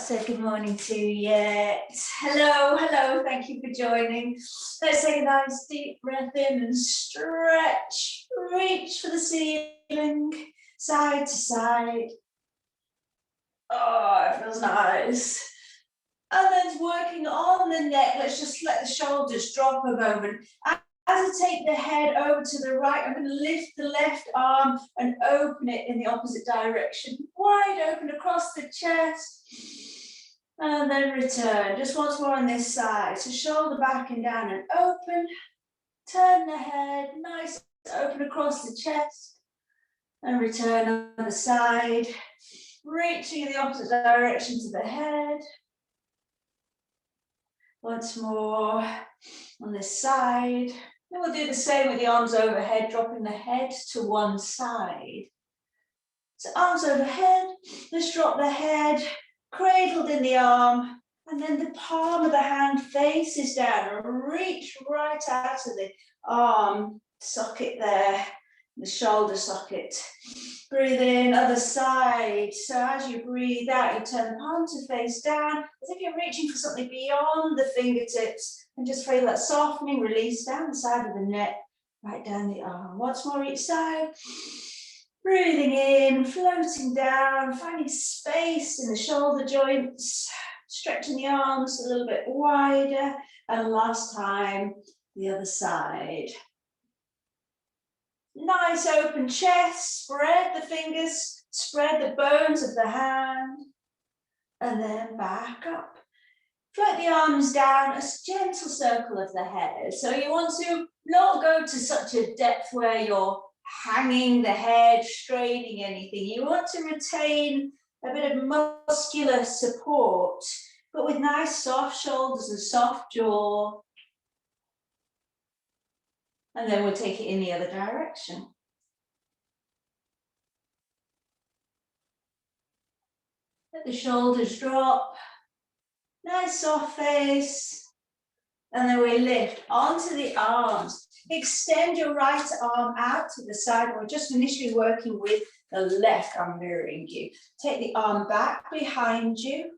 said good morning to you yet. Hello, thank you for joining. Let's take a nice deep breath in and stretch. Reach for the ceiling, side to side. Oh, it feels nice. And then working on the neck, let's just let the shoulders drop a moment. As I take the head over to the right, I'm going to lift the left arm and open it in the opposite direction. Wide open across the chest. And then return. Just once more on this side. So shoulder back and down and open. Turn the head, nice, open across the chest. And return on the side. Reaching in the opposite direction to the head. Once more on this side. Then we'll do the same with the arms overhead, dropping the head to one side. So arms overhead, let's drop the head, cradled in the arm, and then the palm of the hand faces down and reach right out of the arm socket there, the shoulder socket. Breathe in, other side. So as you breathe out, you turn the palm to face down, as if you're reaching for something beyond the fingertips, and just feel that softening release down the side of the neck, right down the arm. Once more each side. Breathing in, floating down, finding space in the shoulder joints, stretching the arms a little bit wider, and last time, the other side. Nice open chest, spread the fingers, spread the bones of the hand, and then back up. Float the arms down, a gentle circle of the head. So you want to not go to such a depth where you're hanging the head, straining anything. You want to retain a bit of muscular support, but with nice soft shoulders and soft jaw. And then we'll take it in the other direction. Let the shoulders drop. Nice soft face. And then we lift onto the arms. Extend your right arm out to the side. We're just initially working with the left. I'm mirroring you. Take the arm back behind you.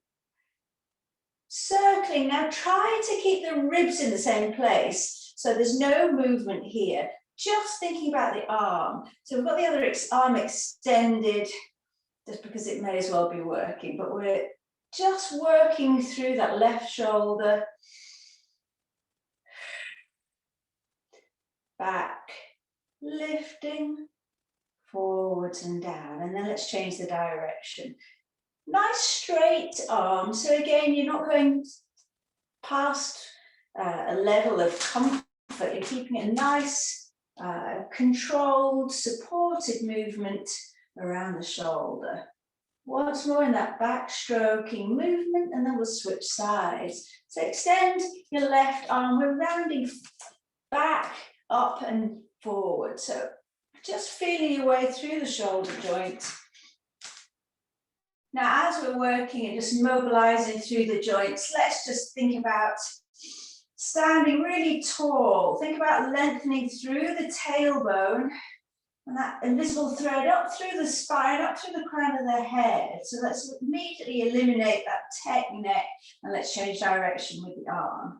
Circling. Now try to keep the ribs in the same place. So there's no movement here. Just thinking about the arm. So we've got the other arm extended, just because it may as well be working. But we're just working through that left shoulder. Back, lifting, forwards and down. And then let's change the direction. Nice straight arm. So again, you're not going past a level of comfort. You're keeping it a nice, controlled, supported movement around the shoulder. Once more in that back stroking movement, and then we'll switch sides. So extend your left arm. We're rounding back, up and forward. So just feeling your way through the shoulder joint. Now, as we're working and just mobilizing through the joints, let's just think about standing really tall. Think about lengthening through the tailbone and that invisible thread up through the spine, up through the crown of the head. So let's immediately eliminate that tech neck and let's change direction with the arm.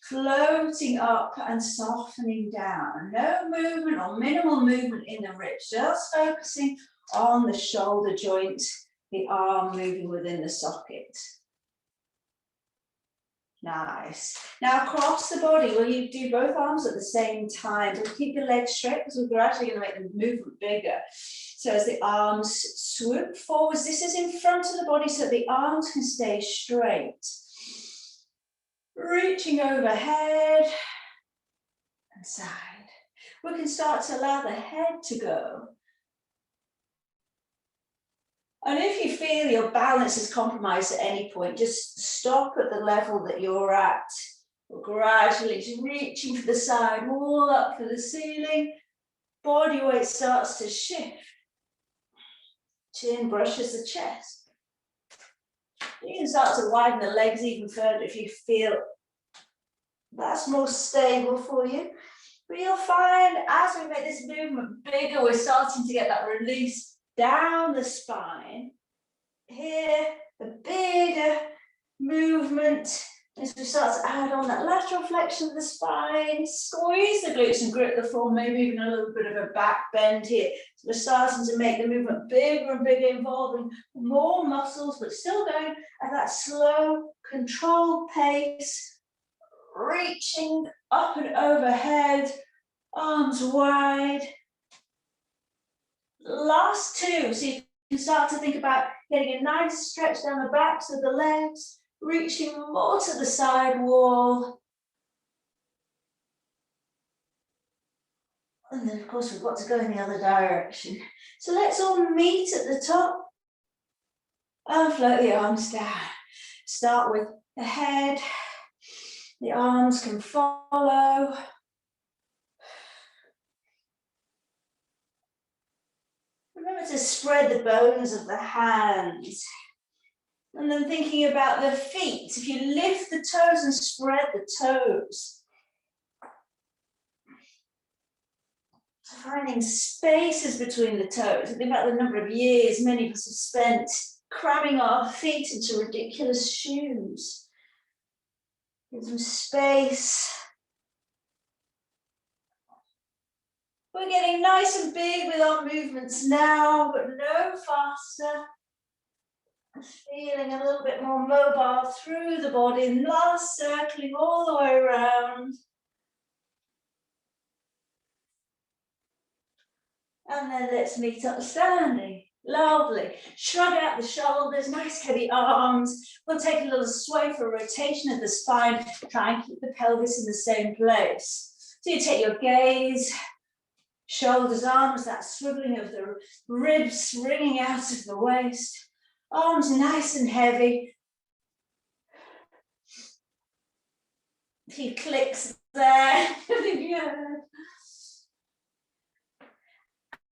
Floating up and softening down. No movement or minimal movement in the ribs, just focusing on the shoulder joint, the arm moving within the socket. Nice. Now across the body, well, you do both arms at the same time, but keep your legs straight because we're gradually going to make the movement bigger. So as the arms swoop forwards, this is in front of the body so the arms can stay straight. Reaching overhead and side. We can start to allow the head to go. And if you feel your balance is compromised at any point, just stop at the level that you're at. Or gradually just reaching for the side, all up for the ceiling. Body weight starts to shift. Chin brushes the chest. You can start to widen the legs even further if you feel that's more stable for you. But you'll find as we make this movement bigger, we're starting to get that release down the spine. Here, the bigger movement as we start to add on that lateral flexion of the spine. Squeeze the glutes and grip the floor, maybe even a little bit of a back bend here. So we're starting to make the movement bigger and bigger, involving more muscles, but still going at that slow, controlled pace, reaching up and overhead, arms wide. Last two, so you can start to think about getting a nice stretch down the backs of the legs, reaching more to the side wall. And then, of course, we've got to go in the other direction. So let's all meet at the top and float the arms down. Start with the head. The arms can follow. Remember to spread the bones of the hands. And then thinking about the feet. If you lift the toes and spread the toes. So finding spaces between the toes. Think about the number of years many of us have spent cramming our feet into ridiculous shoes. Give them space. We're getting nice and big with our movements now, but no faster. Feeling a little bit more mobile through the body, and last circling all the way around. And then let's meet up standing. Lovely. Shrug out the shoulders, nice heavy arms. We'll take a little sway for rotation of the spine. Try and keep the pelvis in the same place. So you take your gaze, shoulders, arms, that swiveling of the ribs, wringing out of the waist. Arms nice and heavy. A few clicks there.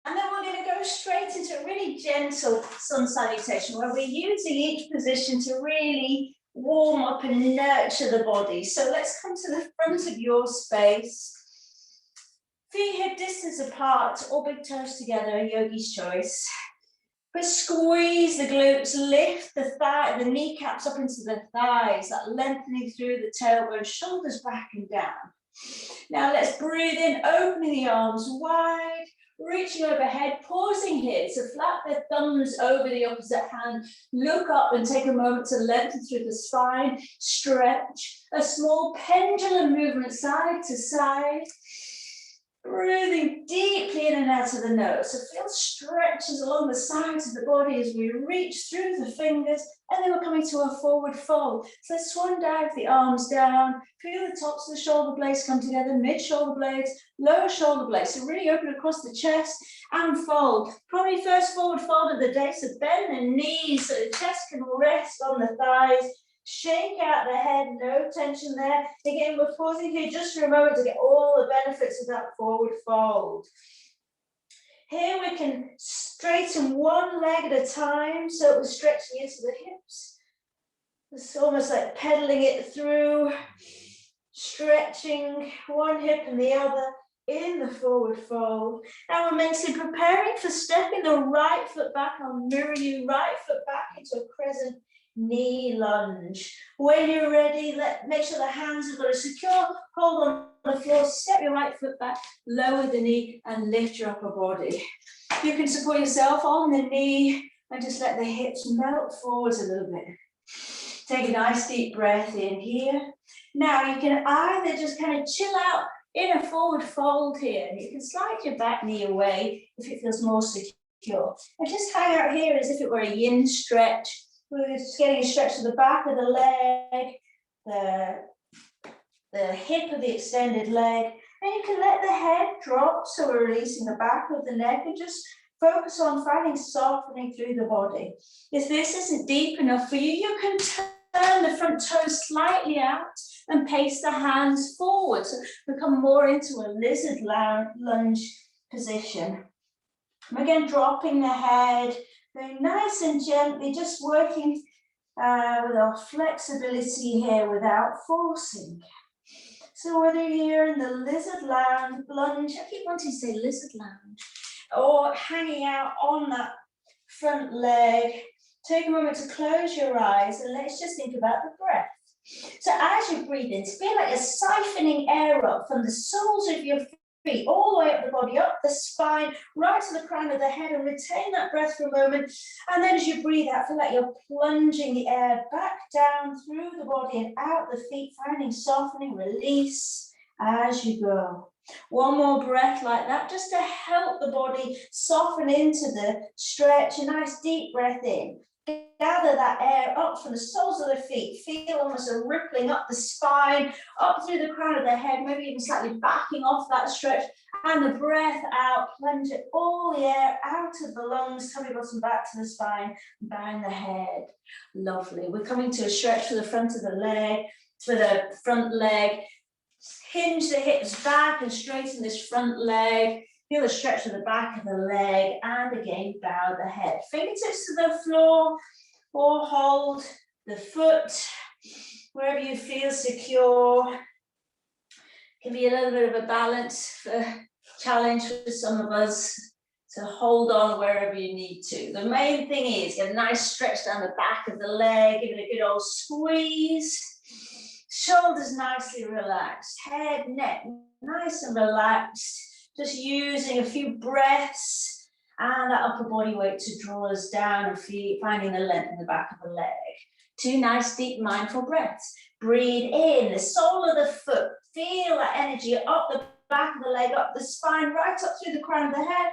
And then we're going to go straight into a really gentle sun salutation where we're using each position to really warm up and nurture the body. So let's come to the front of your space. Feet hip distance apart, or big toes together, a yogi's choice. But squeeze the glutes, lift the thigh, the kneecaps up into the thighs, that lengthening through the tailbone, shoulders back and down. Now let's breathe in, opening the arms wide, reaching overhead, pausing here. So flap the thumbs over the opposite hand, look up and take a moment to lengthen through the spine, stretch, a small pendulum movement side to side. Breathing deeply in and out of the nose. So feel stretches along the sides of the body as we reach through the fingers, and then we're coming to a forward fold. So let's swan dive the arms down. Feel the tops of the shoulder blades come together, mid shoulder blades, lower shoulder blades. So really open across the chest and fold. Probably first forward fold of the day. So bend the knees so the chest can rest on the thighs. Shake out the head, no tension there. Again, we're pausing here just for a moment to get all the benefits of that forward fold. Here we can straighten one leg at a time, so we're stretching into the hips. It's almost like pedaling it through, stretching one hip and the other in the forward fold. Now we're mentally preparing for stepping the right foot back. I'll mirror you, right foot back into a crescent knee lunge. When you're ready, make sure the hands have got a secure hold on the floor. Step your right foot back, lower the knee and lift your upper body. You can support yourself on the knee and just let the hips melt forwards a little bit. Take a nice deep breath in here. Now you can either just kind of chill out in a forward fold here, and you can slide your back knee away if it feels more secure. And just hang out here as if it were a yin stretch. We're just getting a stretch to the back of the leg, the hip of the extended leg, and you can let the head drop, so we're releasing the back of the neck and just focus on finding softening through the body. If this isn't deep enough for you, you can turn the front toes slightly out and pace the hands forward, so become more into a lizard lunge position. And again, dropping the head, very nice and gently, just working with our flexibility here without forcing. So whether you're in the lizard lunge, I keep wanting to say lizard lounge, or hanging out on that front leg, Take a moment to close your eyes and let's just think about the breath. So as you breathe in, feel like you're siphoning air up from the soles of your feet, all the way up the body, up the spine, right to the crown of the head, and retain that breath for a moment. And then as you breathe out, feel like you're plunging the air back down through the body and out the feet, finding softening, release as you go. One more breath like that, just to help the body soften into the stretch. A nice deep breath in. Gather that air up from the soles of the feet. Feel almost a rippling up the spine, up through the crown of the head, maybe even slightly backing off that stretch. And the breath out, plunge it all the air out of the lungs, tummy bottom back to the spine, behind the head. Lovely. We're coming to a stretch for the front of the leg, for the front leg. Hinge the hips back and straighten this front leg. Feel the stretch of the back of the leg, and again, bow the head. Fingertips to the floor, or hold the foot wherever you feel secure. Can be a little bit of a balance challenge for some of us to hold on wherever you need to. The main thing is get a nice stretch down the back of the leg, give it a good old squeeze. Shoulders nicely relaxed, head, neck, nice and relaxed. Just using a few breaths and that upper body weight to draw us down and finding the length in the back of the leg. 2 nice deep mindful breaths. Breathe in the sole of the foot. Feel that energy up the back of the leg, up the spine, right up through the crown of the head.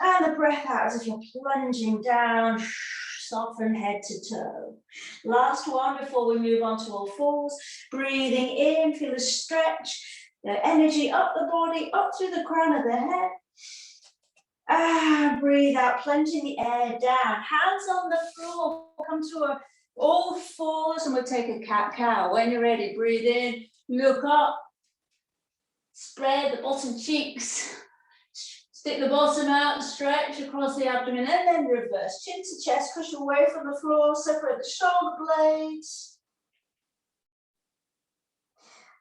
And the breath out as if you're plunging down. Soften head to toe. Last one before we move on to all fours. Breathing in, feel the stretch. The energy up the body, up through the crown of the head. And breathe out, plunging the air down. Hands on the floor. Come to all fours and we'll take a cat-cow. When you're ready, breathe in, look up. Spread the bottom cheeks. Stick the bottom out, stretch across the abdomen, and then reverse. Chin to chest, push away from the floor, separate the shoulder blades.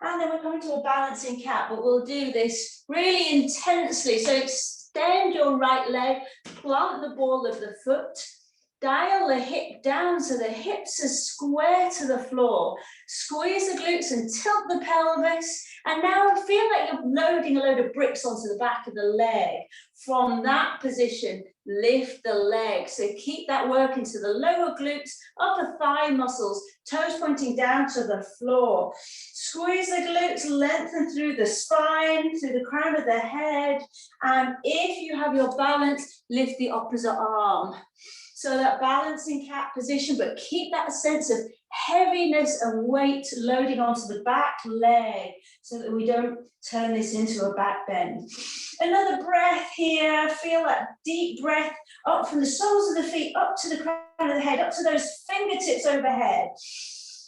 And then we're coming to a balancing cat, but we'll do this really intensely. So extend your right leg, plant the ball of the foot, dial the hip down so the hips are square to the floor. Squeeze the glutes and tilt the pelvis. And now feel like you're loading a load of bricks onto the back of the leg. From that position, lift the leg. So keep that working to the lower glutes, upper thigh muscles, toes pointing down to the floor. Squeeze the glutes, lengthen through the spine, through the crown of the head. And if you have your balance, lift the opposite arm. So that balancing cat position, but keep that sense of heaviness and weight loading onto the back leg so that we don't turn this into a back bend. Another breath here. Feel that deep breath up from the soles of the feet, up to the crown of the head, up to those fingertips overhead.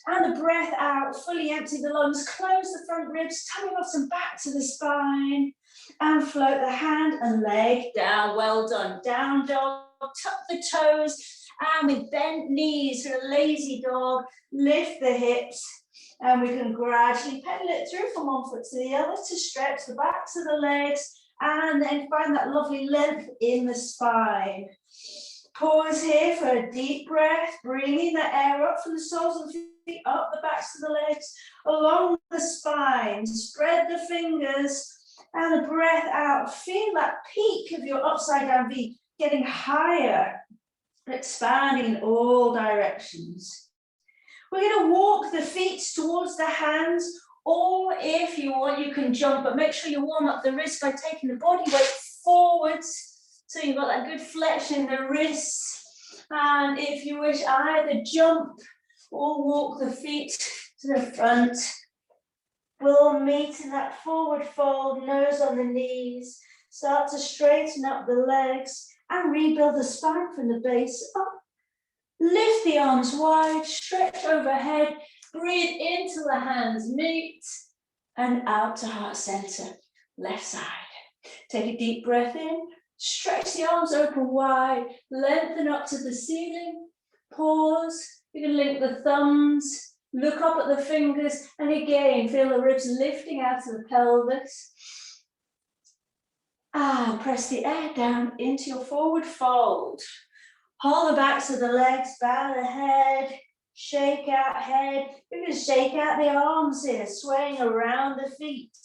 And the breath out, fully empty the lungs, close the front ribs, tummy bottom back to the spine, and float the hand and leg down. Well done. Down dog, tuck the toes, and with bent knees for a lazy dog, lift the hips, and we can gradually pedal it through from one foot to the other to stretch the backs of the legs, and then find that lovely length in the spine. Pause here for a deep breath, bringing the air up from the soles of the feet, up the backs of the legs, along the spine. Spread the fingers, and the breath out. Feel that peak of your upside down V getting higher, expanding in all directions. We're going to walk the feet towards the hands, or if you want, you can jump, but make sure you warm up the wrists by taking the body weight forwards. So you've got that good flexion in the wrists. And if you wish, either jump or walk the feet to the front. We'll meet in that forward fold, nose on the knees. Start to straighten up the legs and rebuild the spine from the base up. Lift the arms wide, stretch overhead, breathe into the hands, meet, and out to heart center, left side. Take a deep breath in, stretch the arms open wide, lengthen up to the ceiling, pause, you can link the thumbs, look up at the fingers, and again, feel the ribs lifting out of the pelvis. And press the air down into your forward fold. Hold the backs of the legs, bow the head, shake out head. We're going to shake out the arms here, swaying around the feet.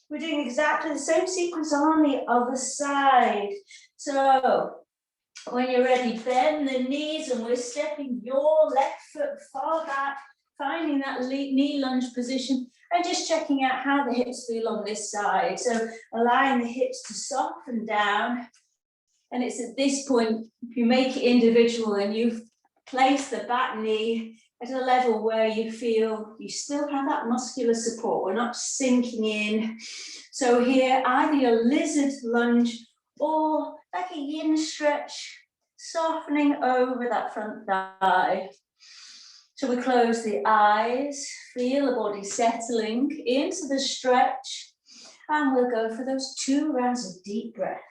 We're doing exactly the same sequence on the other side. So when you're ready, bend the knees and we're stepping your left foot far back, finding that knee lunge position and just checking out how the hips feel on this side. So allowing the hips to soften down. And it's at this point, if you make it individual and you place the back knee at a level where you feel you still have that muscular support, we're not sinking in. So here, either your lizard lunge or like a yin stretch, softening over that front thigh. So we close the eyes, feel the body settling into the stretch, and we'll go for those 2 rounds of deep breath.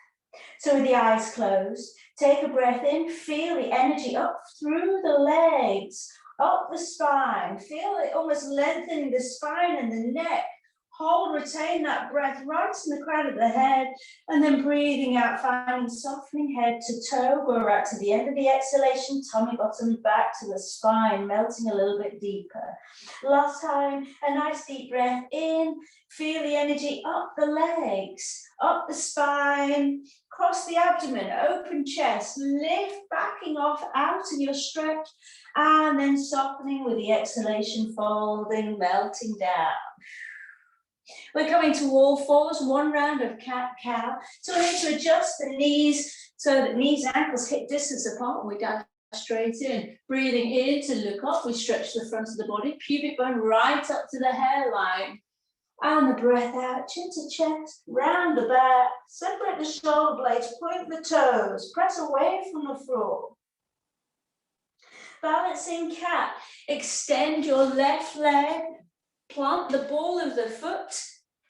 So with the eyes closed, take a breath in, feel the energy up through the legs, up the spine, feel it almost lengthening the spine and the neck. Hold, retain that breath right in the crown of the head, and then breathing out, finding softening head to toe. Go right to the end of the exhalation, tummy bottom back to the spine, melting a little bit deeper. Last time, a nice deep breath in, feel the energy up the legs, up the spine, cross the abdomen, open chest, lift, backing off out of your stretch, and then softening with the exhalation, folding, melting down. We're coming to all fours, 1 round of cat-cow. So we need to adjust the knees so that knees and ankles hip distance apart when we dive straight in. Breathing in to look up, we stretch the front of the body, pubic bone right up to the hairline. And the breath out, chin to chest, round the back, separate the shoulder blades, point the toes, press away from the floor. Balancing cat, extend your left leg, plant the ball of the foot,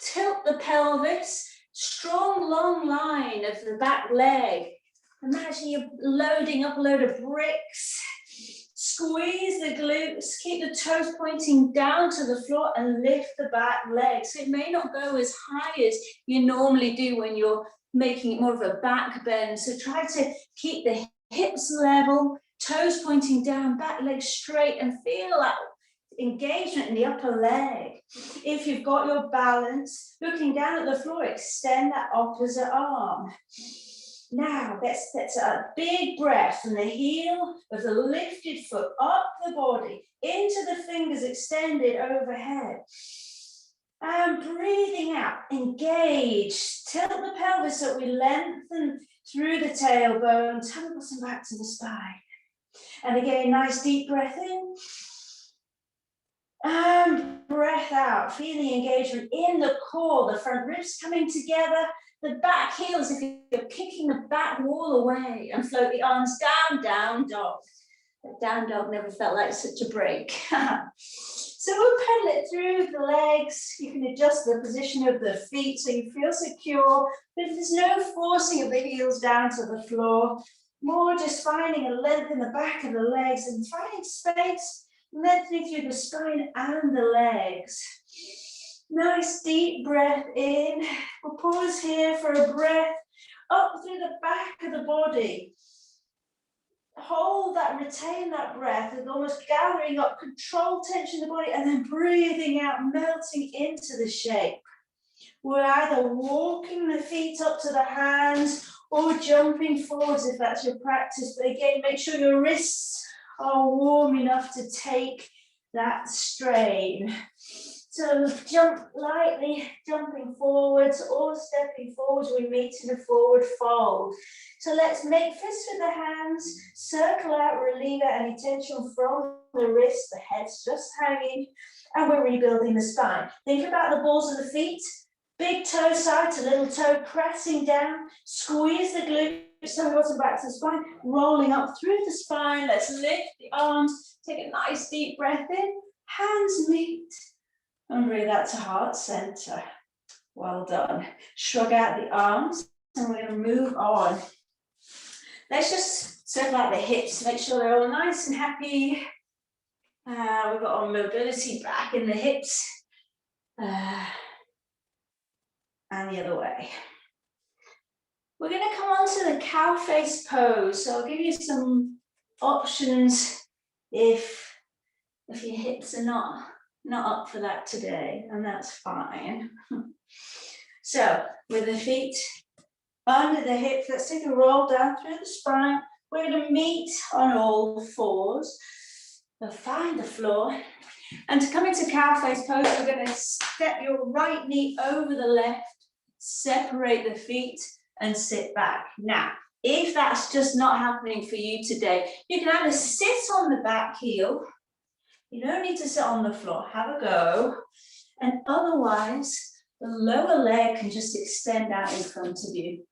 tilt the pelvis, strong long line of the back leg. Imagine you're loading up a load of bricks. Squeeze the glutes, keep the toes pointing down to the floor and lift the back leg. So it may not go as high as you normally do when you're making it more of a back bend. So try to keep the hips level, toes pointing down, back leg straight, and feel that engagement in the upper leg. If you've got your balance, looking down at the floor, extend that opposite arm. Now, that's a big breath from the heel of the lifted foot up the body, into the fingers extended overhead. And breathing out, engage, tilt the pelvis so we lengthen through the tailbone, tummy bottom back to the spine. And again, nice deep breath in. And breath out, feeling engagement in the core, the front ribs coming together, the back heels, if you're kicking the back wall away, and float the arms down, down dog. But down dog never felt like such a break. So we'll pedal it through the legs. You can adjust the position of the feet so you feel secure, but there's no forcing of the heels down to the floor. More just finding a length in the back of the legs and finding space, lengthening through the spine and the legs. Nice deep breath in. We'll pause here for a breath up through the back of the body. Hold that, retain that breath, and almost gathering up, control tension in the body, and then breathing out, melting into the shape. We're either walking the feet up to the hands or jumping forwards if that's your practice. But again, make sure your wrists are warm enough to take that strain. So jump lightly, jumping forwards or stepping forwards, we meet in a forward fold. So let's make fists with the hands, circle out, relieve any tension from the wrists, the head's just hanging, and we're rebuilding the spine. Think about the balls of the feet, big toe side to little toe, pressing down, squeeze the glutes, tummy bottom back to the spine, rolling up through the spine. Let's lift the arms, take a nice deep breath in, hands meet. And breathe out to heart center. Well done. Shrug out the arms and we're going to move on. Let's just circle out the hips, make sure they're all nice and happy. We've got our mobility back in the hips. And the other way. We're going to come on to the cow face pose. So I'll give you some options if your hips are not up for that today, and that's fine. So with the feet under the hips, let's take a roll down through the spine. We're going to meet on all fours. We'll find the floor. And to come into cow face pose, we're going to step your right knee over the left, separate the feet, and sit back. Now, if that's just not happening for you today, you can either sit on the back heel. You don't need to sit on the floor. Have a go. And otherwise, the lower leg can just extend out in front of you.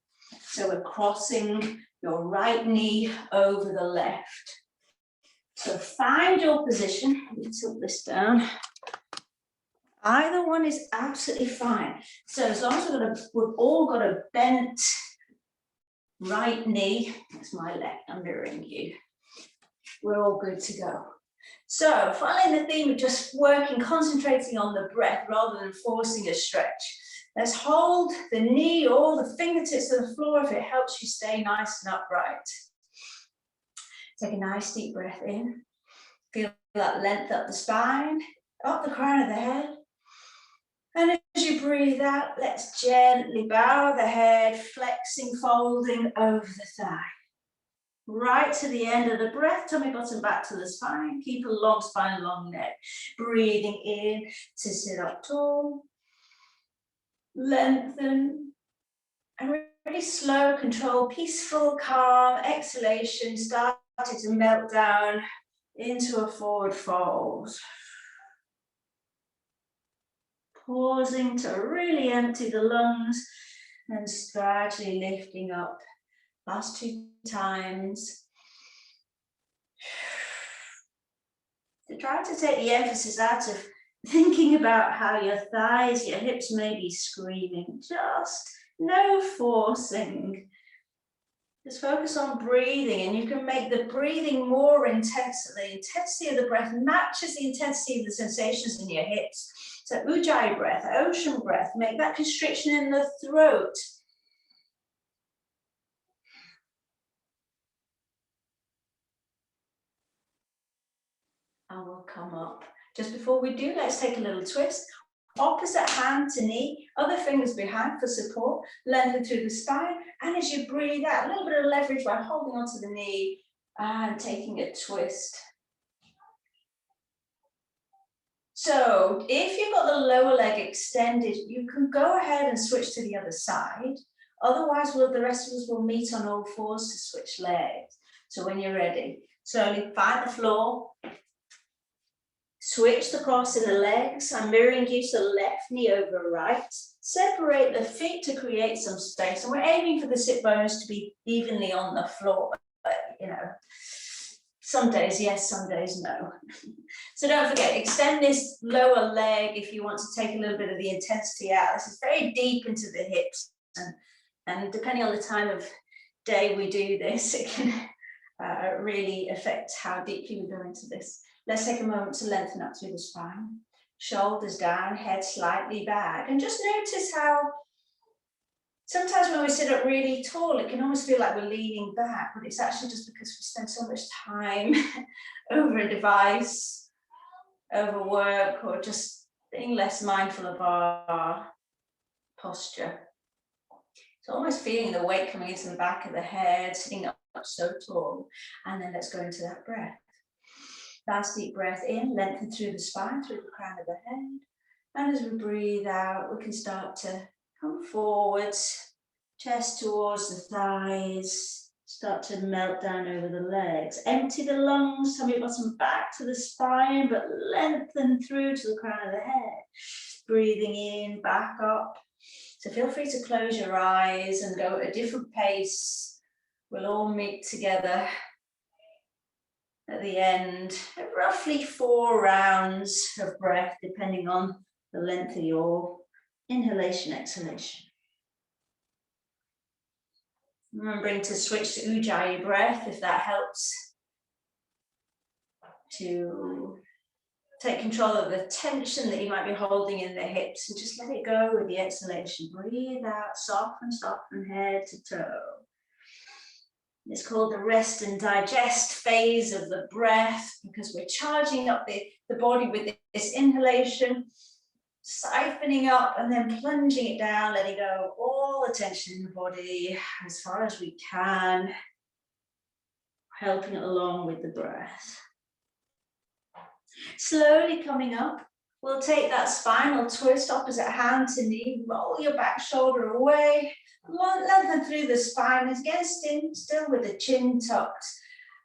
So we're crossing your right knee over the left. So find your position. Let me tilt this down. Either one is absolutely fine. So as long as we've all got a bent right knee, that's my left, I'm mirroring you, we're all good to go. So following the theme of just working, concentrating on the breath rather than forcing a stretch. Let's hold the knee or the fingertips to the floor if it helps you stay nice and upright. Take a nice deep breath in. Feel that length up the spine, up the crown of the head. And as you breathe out, let's gently bow the head, flexing, folding over the thigh. Right to the end of the breath, tummy bottom back to the spine. Keep a long spine, long neck. Breathing in to sit up tall. Lengthen. And really slow, control, peaceful, calm exhalation. Starting to melt down into a forward fold. Pausing to really empty the lungs and gradually lifting up. Last 2 times. To try to take the emphasis out of thinking about how your thighs, your hips may be screaming. Just no forcing. Just focus on breathing, and you can make the breathing more intense. The intensity of the breath matches the intensity of the sensations in your hips. So Ujjayi breath, ocean breath, make that constriction in the throat. And we'll come up. Just before we do, let's take a little twist. Opposite hand to knee, other fingers behind for support, lengthen through the spine. And as you breathe out, a little bit of leverage by holding onto the knee and taking a twist. So if you've got the lower leg extended, you can go ahead and switch to the other side. Otherwise, the rest of us will meet on all fours to switch legs. So when you're ready, slowly find the floor. Switch the cross in the legs. I'm mirroring you, so left knee over right. Separate the feet to create some space. And we're aiming for the sit bones to be evenly on the floor. But, you know, some days yes, some days no. So don't forget, extend this lower leg if you want to take a little bit of the intensity out. This is very deep into the hips. And depending on the time of day we do this, it can really affect how deeply we go into this. Let's take a moment to lengthen up through the spine. Shoulders down, head slightly back. And just notice how sometimes when we sit up really tall, it can almost feel like we're leaning back, but it's actually just because we spend so much time over a device, over work, or just being less mindful of our posture. So almost feeling the weight coming into the back of the head, sitting up so tall. And then let's go into that breath. Last deep breath in, lengthen through the spine, through the crown of the head. And as we breathe out, we can start to come forwards, chest towards the thighs, start to melt down over the legs. Empty the lungs, tummy bottom back to the spine, but lengthen through to the crown of the head. Breathing in, back up. So feel free to close your eyes and go at a different pace. We'll all meet together at the end, roughly 4 rounds of breath, depending on the length of your inhalation, exhalation. Remembering to switch to Ujjayi breath if that helps to Take control of the tension that you might be holding in the hips and just let it go with the exhalation. Breathe out, soften, soften head to toe. It's called the rest and digest phase of the breath because we're charging up the body with this inhalation, siphoning up and then plunging it down, letting go all the tension in the body as far as we can, helping it along with the breath. Slowly coming up, we'll take that spinal twist, opposite hand to knee, roll your back shoulder away, lengthen through the spine, again still with the chin tucked,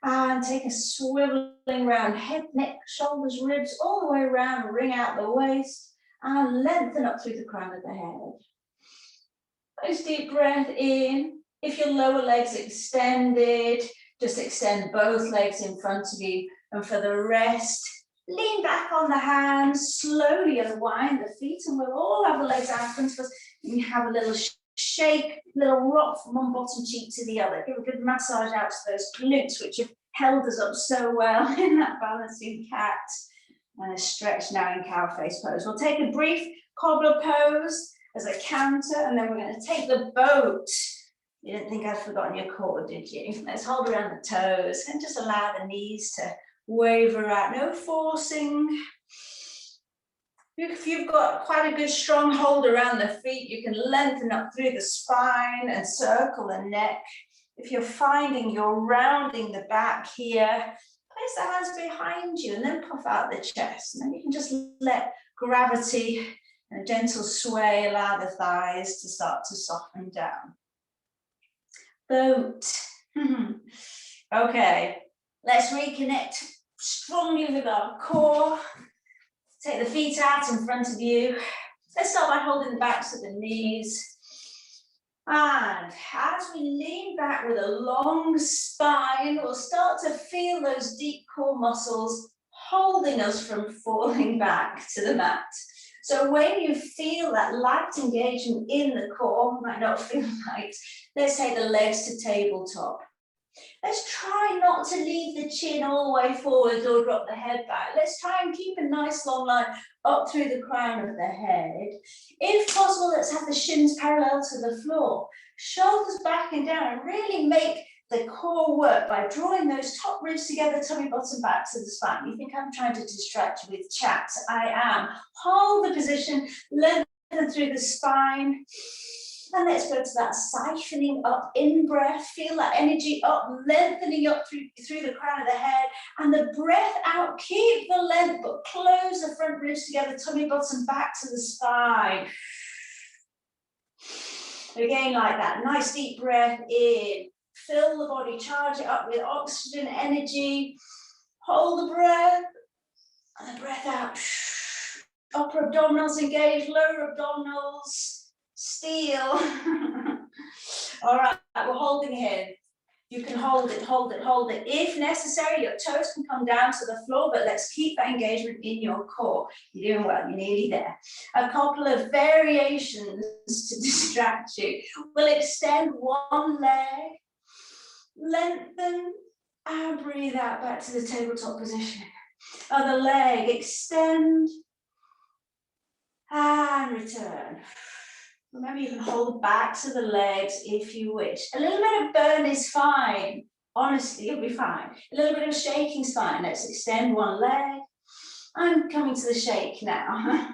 and take a swiveling round, head, neck, shoulders, ribs, all the way around, wring out the waist, and lengthen up through the crown of the head. Nice deep breath in. If your lower leg's extended, just extend both legs in front of you, and for the rest, lean back on the hands, slowly unwind the feet, and we'll all have the legs out in front of us. You have a little shake, little rock from one bottom cheek to the other. Give a good massage out to those glutes, which have held us up so well in that balancing cat. And a stretch now in cow face pose. We'll take a brief cobbler pose as a counter, and then we're going to take the boat. You didn't think I'd forgotten your core, did you? Let's hold around the toes and just allow the knees to waver out, no forcing. If you've got quite a good strong hold around the feet, you can lengthen up through the spine and circle the neck. If you're finding you're rounding the back here, place the hands behind you and then puff out the chest. And then you can just let gravity and a gentle sway allow the thighs to start to soften down. Boat. Okay, let's reconnect strongly with our core. Take the feet out in front of you. Let's start by holding the backs of the knees. And as we lean back with a long spine, we'll start to feel those deep core muscles holding us from falling back to the mat. So when you feel that light engagement in the core, might not feel light, let's take the legs to tabletop. Let's try not to leave the chin all the way forward or drop the head back. Let's try and keep a nice long line up through the crown of the head. If possible, let's have the shins parallel to the floor. Shoulders back and down, and really make the core work by drawing those top ribs together, tummy bottom back to the spine. You think I'm trying to distract you with chat? I am. Hold the position, lengthen through the spine. And let's go to that siphoning up in breath. Feel that energy up, lengthening up through the crown of the head. And the breath out, keep the length, but close the front ribs together, tummy bottom back to the spine. Again, like that, nice deep breath in. Fill the body, charge it up with oxygen, energy. Hold the breath. And the breath out. Upper abdominals engaged, lower abdominals. Steel. All right, we're holding here. You can hold it, hold it, hold it. If necessary, your toes can come down to the floor, but let's keep that engagement in your core. You're doing well, you're nearly there. A couple of variations to distract you. We'll extend one leg, lengthen, and breathe out back to the tabletop position. Other leg, extend, and return. Remember, you can hold the backs of the legs if you wish. A little bit of burn is fine. Honestly, you'll be fine. A little bit of shaking is fine. Let's extend one leg. I'm coming to the shake now.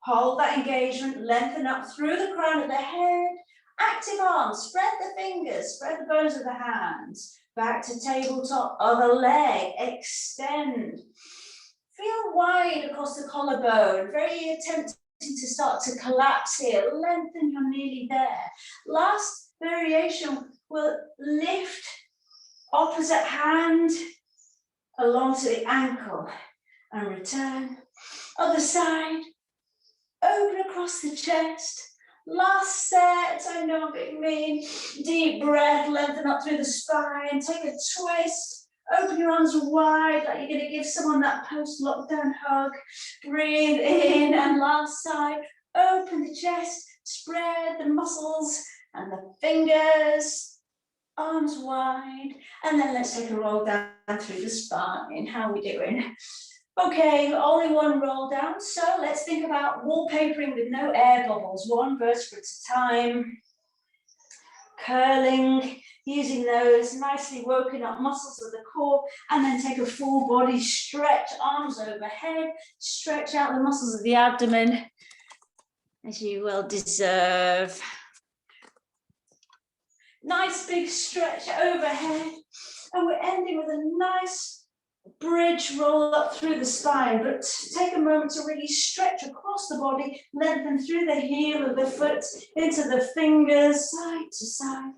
Hold that engagement, lengthen up through the crown of the head. Active arms, spread the fingers, spread the bones of the hands. Back to tabletop, other leg, extend. Feel wide across the collarbone, very tempting to start to collapse here. Lengthen, you're nearly there. Last variation, we'll lift opposite hand along to the ankle and return. Other side, open across the chest. Last set, I know I'm being mean. Deep breath, lengthen up through the spine. Take a twist. Open your arms wide, like you're going to give someone that post-lockdown hug. Breathe in, and last side. Open the chest, spread the muscles and the fingers. Arms wide. And then let's take a roll down through the spine. How are we doing? Okay, only one roll down, so let's think about wallpapering with no air bubbles, one vertebra at a time. Curling, using those nicely woken up muscles of the core, and then take a full body stretch, arms overhead, stretch out the muscles of the abdomen, as you well deserve. Nice big stretch overhead, and we're ending with a nice bridge roll up through the spine, but take a moment to really stretch across the body, lengthen through the heel of the foot into the fingers, side to side.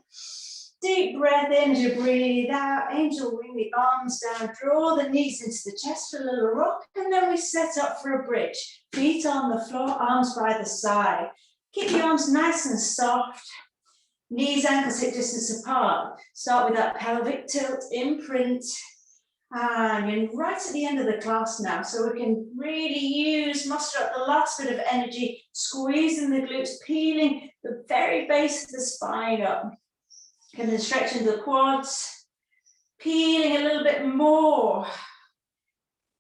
Deep breath in as you breathe out, angel wing the arms down, draw the knees into the chest for a little rock, and then we set up for a bridge. Feet on the floor, arms by the side. Keep the arms nice and soft. Knees, ankles, hip distance apart. Start with that pelvic tilt imprint. And you're right at the end of the class now, so we can really muster up the last bit of energy, squeezing the glutes, peeling the very base of the spine up. And then stretch into the quads, peeling a little bit more.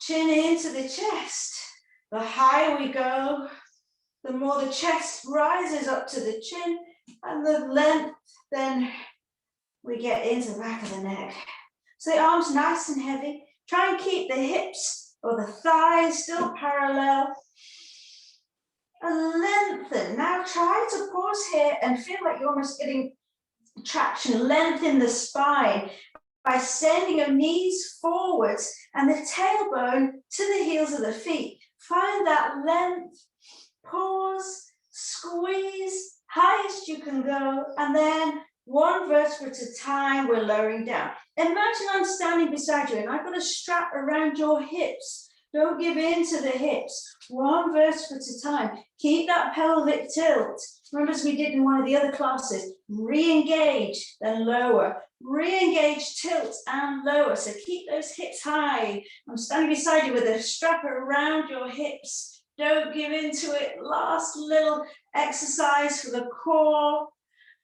Chin into the chest. The higher we go, the more the chest rises up to the chin, and the length, then we get into the back of the neck. So the arms nice and heavy. Try and keep the hips or the thighs still parallel. And lengthen. Now try to pause here and feel like you're almost getting traction. Lengthen the spine by sending your knees forwards and the tailbone to the heels of the feet. Find that length. Pause. Squeeze. Highest you can go. And then one vertebra at a time, we're lowering down. Imagine I'm standing beside you and I've got a strap around your hips. Don't give in to the hips. One vertebra at a time. Keep that pelvic tilt. Remember, as we did in one of the other classes, re-engage, then lower. Re-engage, tilt, and lower. So keep those hips high. I'm standing beside you with a strap around your hips. Don't give in to it. Last little exercise for the core.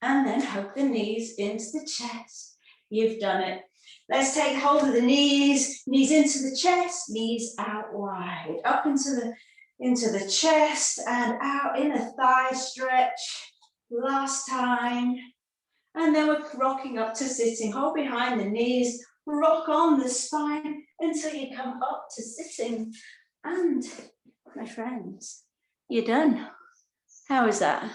And then hug the knees into the chest. You've done it. Let's take hold of the knees into the chest, knees out wide, up into the chest and out in a thigh stretch. Last time. And then we're rocking up to sitting. Hold behind the knees, rock on the spine until you come up to sitting. And my friends, you're done. How is that?